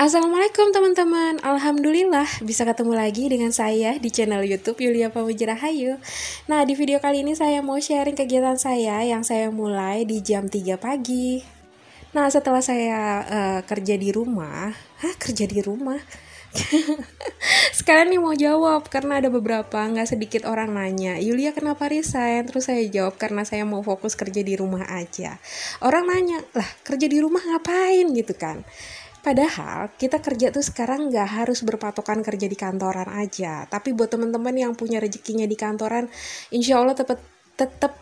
Assalamualaikum teman-teman. Alhamdulillah bisa ketemu lagi dengan saya di channel YouTube Yulia Pamuji Rahayu. Nah, di video kali ini saya mau sharing kegiatan saya yang saya mulai di jam 3 pagi. Nah, setelah saya kerja di rumah, kerja di rumah. Sekarang nih mau jawab karena ada beberapa nggak sedikit orang nanya, Yulia kenapa resign? Terus saya jawab karena saya mau fokus kerja di rumah aja. Orang nanya, lah kerja di rumah ngapain gitu kan? Padahal kita kerja tuh sekarang nggak harus berpatokan kerja di kantoran aja. Tapi buat teman-teman yang punya rezekinya di kantoran, insya Allah tetap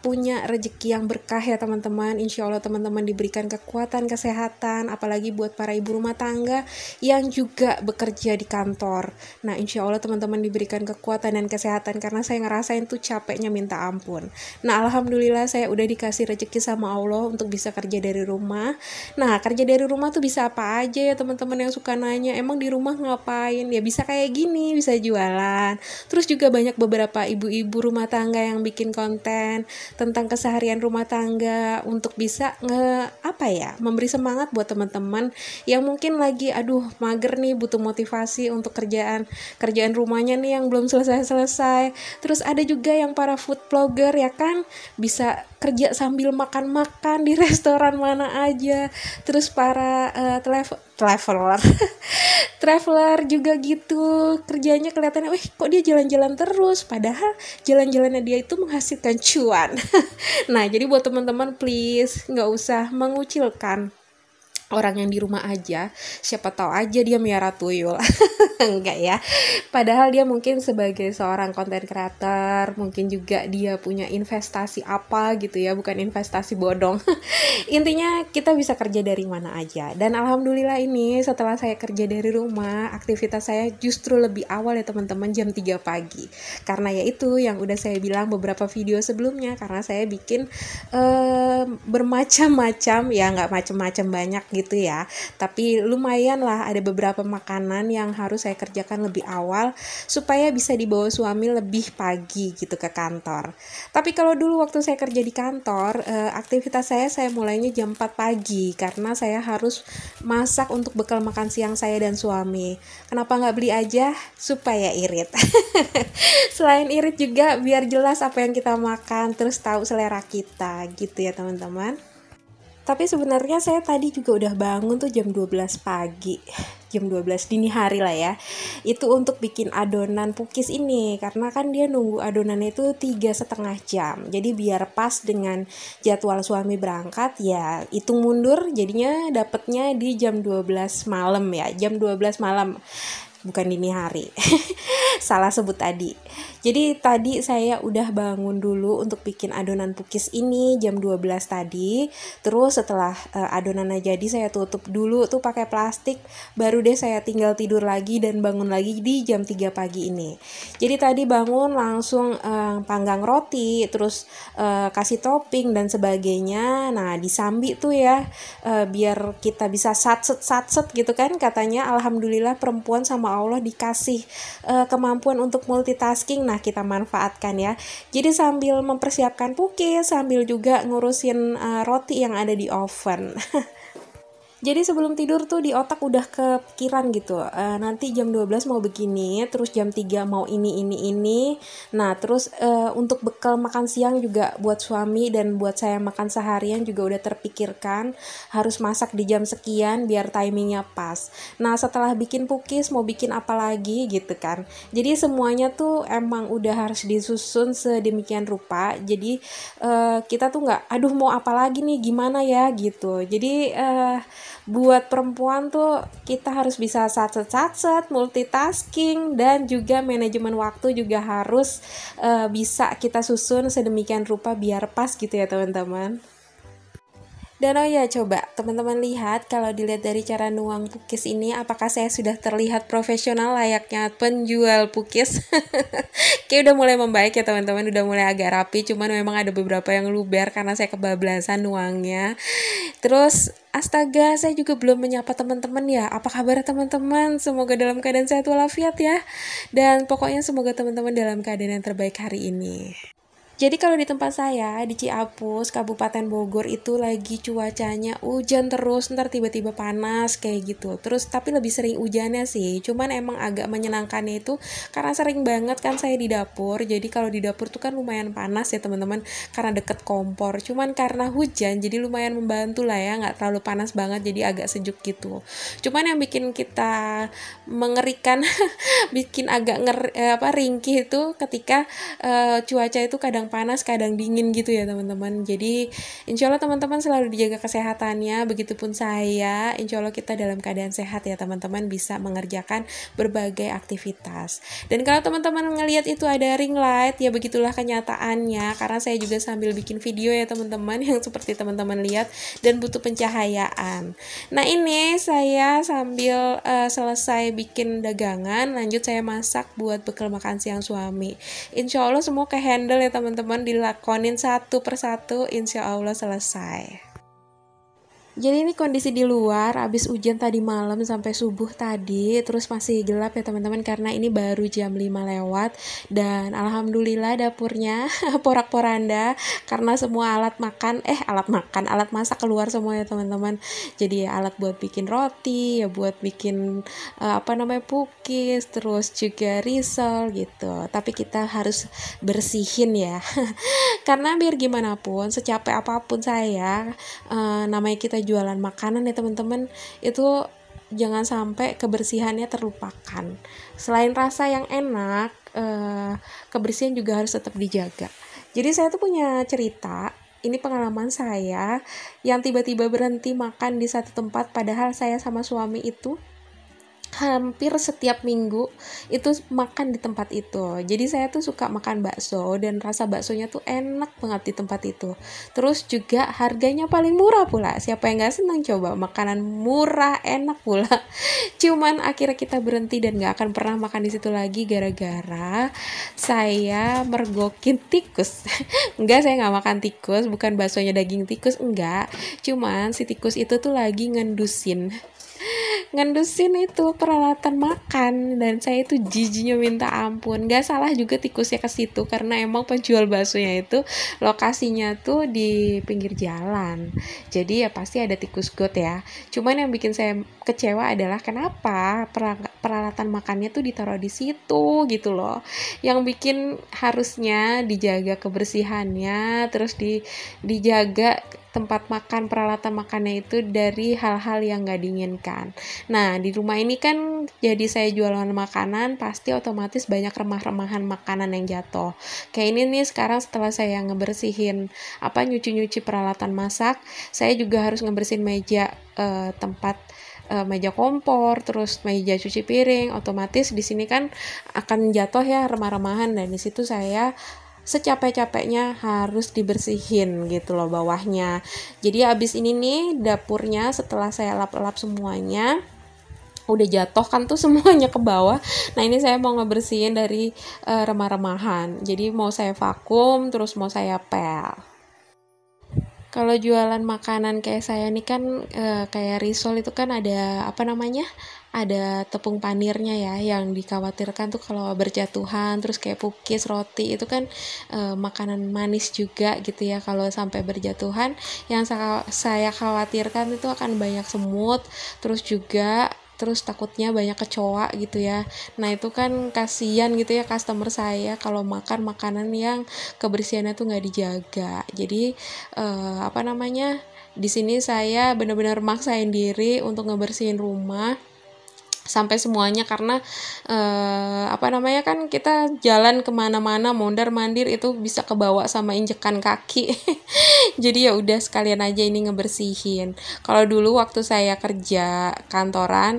punya rezeki yang berkah ya teman-teman. Insya Allah teman-teman diberikan kekuatan, kesehatan, apalagi buat para ibu rumah tangga yang juga bekerja di kantor. Nah insya Allah teman-teman diberikan kekuatan dan kesehatan, karena saya ngerasain tuh capeknya minta ampun. Nah alhamdulillah saya udah dikasih rezeki sama Allah untuk bisa kerja dari rumah. Nah kerja dari rumah tuh bisa apa aja ya teman-teman yang suka nanya, emang di rumah ngapain? Ya bisa kayak gini, bisa jualan. Terus juga banyak beberapa ibu-ibu rumah tangga yang bikin konten tentang keseharian rumah tangga untuk bisa memberi semangat buat teman-teman yang mungkin lagi mager nih, butuh motivasi untuk kerjaan rumahnya nih yang belum selesai-selesai. Terus ada juga yang para food blogger ya kan, bisa kerja sambil makan-makan di restoran mana aja. Terus para traveler traveler juga gitu, kerjanya kelihatannya kok dia jalan-jalan terus, padahal jalan-jalannya dia itu menghasilkan cuan. Nah jadi buat teman-teman please nggak usah mengucilkan orang yang di rumah aja, siapa tahu aja dia miara tuyul. Enggak ya, padahal dia mungkin sebagai seorang content creator, mungkin juga dia punya investasi apa gitu ya, bukan investasi bodong. Intinya kita bisa kerja dari mana aja. Dan alhamdulillah ini setelah saya kerja dari rumah, aktivitas saya justru lebih awal ya teman-teman, jam 3 pagi. Karena ya itu yang udah saya bilang beberapa video sebelumnya, karena saya bikin bermacam-macam, ya nggak macam-macam banyak gitu ya, tapi lumayan lah ada beberapa makanan yang harus saya kerjakan lebih awal supaya bisa dibawa suami lebih pagi gitu ke kantor. Tapi kalau dulu waktu saya kerja di kantor, aktivitas saya mulainya jam 4 pagi karena saya harus masak untuk bekal makan siang saya dan suami. Kenapa nggak beli aja? Supaya irit. Selain irit juga biar jelas apa yang kita makan, terus tahu selera kita gitu ya teman-teman. Tapi sebenarnya saya tadi juga udah bangun tuh jam 12 pagi. Jam 12 dini hari lah ya. Itu untuk bikin adonan pukis ini, karena kan dia nunggu adonannya itu 3,5 jam. Jadi biar pas dengan jadwal suami berangkat, ya hitung mundur jadinya dapetnya di jam 12 malam ya. Jam 12 malam, bukan dini hari. Salah sebut tadi. Jadi tadi saya udah bangun dulu untuk bikin adonan pukis ini jam 12 tadi. Terus setelah adonannya jadi, saya tutup dulu tuh pakai plastik. Baru deh saya tinggal tidur lagi dan bangun lagi di jam 3 pagi ini. Jadi tadi bangun langsung panggang roti, terus kasih topping dan sebagainya. Nah disambi tuh ya, biar kita bisa satset gitu kan. Katanya alhamdulillah perempuan sama Allah dikasih kemampuan untuk multitasking. Nah kita manfaatkan ya. Jadi sambil mempersiapkan pukis, sambil juga ngurusin roti yang ada di oven. Jadi sebelum tidur tuh di otak udah kepikiran gitu, nanti jam 12 mau begini, terus jam 3 mau ini. Nah terus untuk bekal makan siang juga buat suami dan buat saya makan seharian juga udah terpikirkan, harus masak di jam sekian biar timingnya pas. Nah setelah bikin pukis mau bikin apa lagi gitu kan. Jadi semuanya tuh emang udah harus disusun sedemikian rupa. Jadi kita tuh nggak, aduh mau apa lagi nih gimana ya gitu. Jadi buat perempuan tuh kita harus bisa satset, multitasking, dan juga manajemen waktu juga harus bisa kita susun sedemikian rupa biar pas gitu ya teman-teman. Dan oh ya, coba teman-teman lihat, kalau dilihat dari cara nuang pukis ini, apakah saya sudah terlihat profesional layaknya penjual pukis? Kayak udah mulai membaik ya teman-teman, udah mulai agak rapi, cuman memang ada beberapa yang luber karena saya kebablasan nuangnya. Terus astaga, saya juga belum menyapa teman-teman ya. Apa kabar teman-teman? Semoga dalam keadaan sehat walafiat ya. Dan pokoknya semoga teman-teman dalam keadaan yang terbaik hari ini. Jadi kalau di tempat saya di Ciapus, Kabupaten Bogor itu lagi cuacanya hujan terus, ntar tiba-tiba panas kayak gitu. Terus tapi lebih sering hujannya sih. Cuman emang agak menyenangkannya itu karena sering banget kan saya di dapur. Jadi kalau di dapur tuh kan lumayan panas ya teman-teman karena deket kompor. Cuman karena hujan jadi lumayan membantu lah ya, nggak terlalu panas banget jadi agak sejuk gitu. Cuman yang bikin kita mengerikan bikin agak ringkih itu ketika cuaca itu kadang panas kadang dingin gitu ya teman-teman. Jadi insya Allah teman-teman selalu dijaga kesehatannya, begitupun saya, insya Allah kita dalam keadaan sehat ya teman-teman, bisa mengerjakan berbagai aktivitas. Dan kalau teman-teman ngelihat itu ada ring light, ya begitulah kenyataannya, karena saya juga sambil bikin video ya teman-teman yang seperti teman-teman lihat dan butuh pencahayaan. Nah ini saya sambil selesai bikin dagangan, lanjut saya masak buat bekal makan siang suami. Insya Allah semua ke handle ya teman-teman, dilakonin satu persatu, insya Allah selesai. Jadi ini kondisi di luar, abis hujan tadi malam sampai subuh tadi, terus masih gelap ya teman-teman karena ini baru jam 5 lewat. Dan alhamdulillah dapurnya porak-poranda karena semua alat masak keluar semua ya teman-teman. Jadi ya alat buat bikin roti, ya buat bikin pukis, terus juga risol gitu. Tapi kita harus bersihin ya. Karena biar gimana pun, secapek apapun saya, namanya kita jualan makanan ya teman-teman, itu jangan sampai kebersihannya terlupakan. Selain rasa yang enak, kebersihan juga harus tetap dijaga. Jadi saya tuh punya cerita, ini pengalaman saya yang tiba-tiba berhenti makan di satu tempat padahal saya sama suami itu hampir setiap minggu itu makan di tempat itu. Jadi saya tuh suka makan bakso dan rasa baksonya tuh enak banget di tempat itu. Terus juga harganya paling murah pula. Siapa yang gak senang coba makanan murah enak pula. Cuman akhirnya kita berhenti dan gak akan pernah makan di situ lagi gara-gara saya mergokin tikus. Enggak, saya gak makan tikus, bukan baksonya daging tikus, enggak. Cuman si tikus itu tuh lagi ngendusin itu peralatan makan dan saya itu jijiknya minta ampun. Gak salah juga tikusnya ke situ karena emang penjual baksonya itu lokasinya tuh di pinggir jalan, jadi ya pasti ada tikus got ya. Cuman yang bikin saya kecewa adalah kenapa peralatan makannya tuh ditaruh di situ gitu loh, yang bikin harusnya dijaga kebersihannya, terus dijaga tempat makan, peralatan makannya itu dari hal-hal yang gak diinginkan. Nah di rumah ini kan jadi saya jualan makanan, pasti otomatis banyak remah-remahan makanan yang jatuh. Kayak ini nih sekarang setelah saya ngebersihin nyuci-nyuci peralatan masak, saya juga harus ngebersihin meja tempat meja kompor, terus meja cuci piring. Otomatis di sini kan akan jatuh ya remah-remahan, dan di situ saya secapek-capeknya harus dibersihin gitu loh bawahnya. Jadi abis ini nih dapurnya setelah saya lap-lap semuanya udah jatuh kan tuh semuanya ke bawah. Nah ini saya mau ngebersihin dari remah-remahan. Jadi mau saya vakum, terus mau saya pel. Kalau jualan makanan kayak saya nih kan kayak risol itu kan ada ada tepung panirnya ya, yang dikhawatirkan tuh kalau berjatuhan. Terus kayak pukis, roti itu kan makanan manis juga gitu ya, kalau sampai berjatuhan yang saya khawatirkan itu akan banyak semut, terus takutnya banyak kecoa gitu ya. Nah itu kan kasihan gitu ya customer saya kalau makan makanan yang kebersihannya tuh nggak dijaga. Jadi di sini saya benar-benar maksain diri untuk ngebersihin rumah sampai semuanya, karena kan kita jalan kemana-mana mondar-mandir itu bisa kebawa sama injekan kaki. Jadi ya udah sekalian aja ini ngebersihin. Kalau dulu waktu saya kerja kantoran,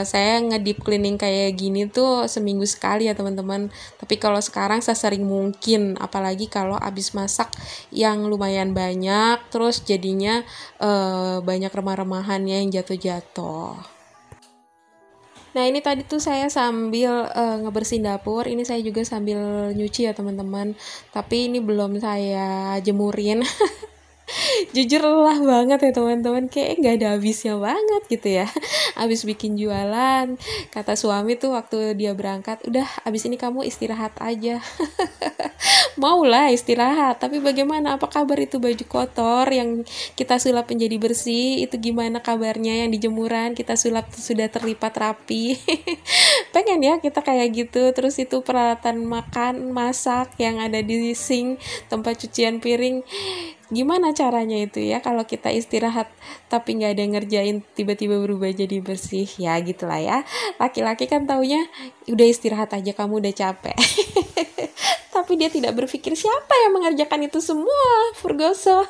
saya nge-deep cleaning kayak gini tuh seminggu sekali ya teman-teman. Tapi kalau sekarang saya sering mungkin, apalagi kalau abis masak yang lumayan banyak, terus jadinya banyak remah-remahannya yang jatuh-jatuh. Nah ini tadi tuh saya sambil ngebersihin dapur, ini saya juga sambil nyuci ya teman-teman. Tapi ini belum saya jemurin. Jujur lelah banget ya teman-teman, kayak nggak ada habisnya banget gitu ya. Habis bikin jualan, kata suami tuh waktu dia berangkat, udah abis ini kamu istirahat aja. Maulah istirahat, tapi bagaimana? Apa kabar itu baju kotor yang kita sulap menjadi bersih? Itu gimana kabarnya yang di jemuran kita sulap sudah terlipat rapi? Pengen ya kita kayak gitu. Terus itu peralatan makan, masak yang ada di sink, tempat cucian piring. Gimana caranya itu ya kalau kita istirahat tapi nggak ada yang ngerjain tiba-tiba berubah jadi bersih? Ya gitulah ya. Laki-laki kan taunya udah istirahat aja kamu udah capek. Tapi dia tidak berpikir siapa yang mengerjakan itu semua, Furgoso.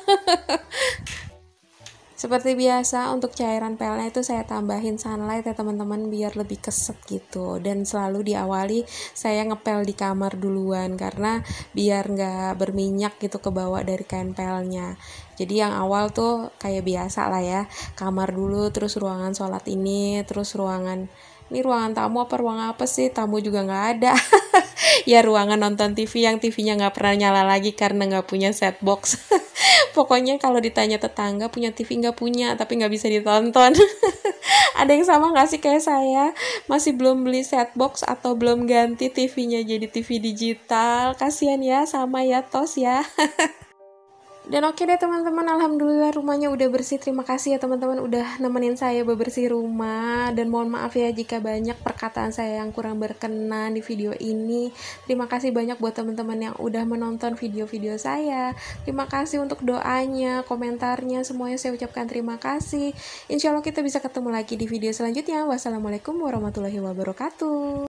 Seperti biasa untuk cairan pelnya itu saya tambahin sunlight ya teman-teman biar lebih keset gitu. Dan selalu diawali saya ngepel di kamar duluan karena biar nggak berminyak gitu ke bawah dari kain pelnya. Jadi yang awal tuh kayak biasa lah ya, kamar dulu, terus ruangan sholat ini, terus ini ruangan tamu apa ruang apa sih? Tamu juga nggak ada. Ya ruangan nonton TV yang TV-nya nggak pernah nyala lagi karena nggak punya set box. Pokoknya kalau ditanya tetangga punya TV nggak punya, tapi nggak bisa ditonton. Ada yang sama nggak sih kayak saya? Masih belum beli set box atau belum ganti TV-nya jadi TV digital? Kasian ya, sama ya tos ya. Dan oke deh teman-teman, alhamdulillah rumahnya udah bersih. Terima kasih ya teman-teman udah nemenin saya bebersih rumah. Dan mohon maaf ya jika banyak perkataan saya yang kurang berkenan di video ini. Terima kasih banyak buat teman-teman yang udah menonton video-video saya. Terima kasih untuk doanya, komentarnya, semuanya saya ucapkan terima kasih. Insya Allah kita bisa ketemu lagi di video selanjutnya. Wassalamualaikum warahmatullahi wabarakatuh.